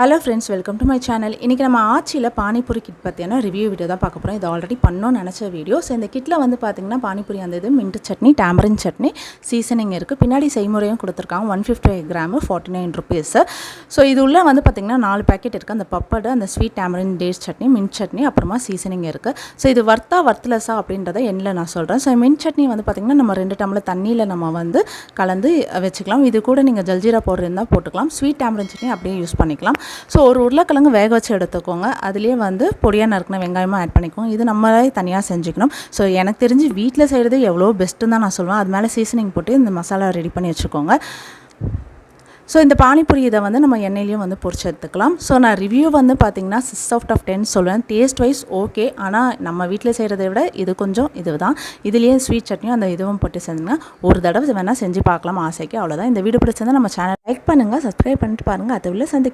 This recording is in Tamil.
Hello friends, welcome to my channel. இன்றைக்கி நம்ம ஆச்சியில் பானிபூரி கிட் பற்றியான ரிவ்யூ வீடியோ தான் பார்க்க போகிறோம். இது ஆல்ரெடி பண்ணோன்னு நினச்ச வீடியோ. ஸோ இந்த கிட்டில் வந்து பார்த்திங்கன்னா பானிபூரி அந்த இது mint chutney, tamarind chutney, seasoning இருக்குது. பின்னாடி செய்முறையும் கொடுத்துருக்காங்க. 155 கிராமு 49 ருபீஸு. ஸோ இது உள்ள வந்து பார்த்திங்கன்னா 4 பேக்கெட் இருக்குது. அந்த பப்படு, அந்த sweet tamarind dates chutney, mint chutney, அப்புறமா சீசனிங் இருக்குது. ஸோ இது வர்த்லெஸ்ஸா அப்படின்றத எண்ணில் நான் சொல்கிறேன். ஸோ மின்ட் சட்னி வந்து பார்த்திங்கன்னா நம்ம 2 டம்ளர் தண்ணியில் நம்ம வந்து கலந்து வச்சுக்கலாம். இது கூட நீங்கள் ஜல்ஜீரா பவுடர் இருந்தால் போட்டுக்கலாம். ஸ்வீட் டேமரின் சட்னி அப்படியே யூஸ் பண்ணிக்கலாம். ஸோ ஒரு உருளைக்கிழங்கு வேக வச்சு எடுத்துக்கோங்க. அதுலேயே வந்து பொடியாக நறுக்கின வெங்காயமாக ஆட் பண்ணிக்கோங்க. இது நம்மளே தனியாக செஞ்சுக்கணும். ஸோ எனக்கு தெரிஞ்சு வீட்டில் செய்கிறது எவ்வளோ பெஸ்ட்டுன்னு தான் நான் சொல்லுவேன். அது மேலே சீசனிங் போட்டு இந்த மசாலா ரெடி பண்ணி வச்சுக்கோங்க. ஸோ இந்த பானிபூரி இதை வந்து நம்ம எண்ணெயிலையும் வந்து பொரிச்சு எடுத்துக்கலாம். ஸோ நான் ரிவ்யூ வந்து பார்த்திங்கன்னா 6/10 சொல்லுவேன். டேஸ்ட் வைஸ் ஓகே, ஆனால் நம்ம வீட்டில் செய்கிறத விட இது கொஞ்சம் இது தான். இதுலேயே ஸ்வீட் சட்னியும் அந்த இதுவும் போட்டு செஞ்சுங்கன்னா ஒரு தடவை வேணால் செஞ்சு பார்க்கலாம் ஆசைக்கு. அவ்வளோதான். இந்த வீடியோ பிடிச்சிருந்தா நம்ம சேனல் லைக் பண்ணுங்கள், சப்ஸ்கிரைப் பண்ணிட்டு பாருங்கள். அது உள்ள சந்தி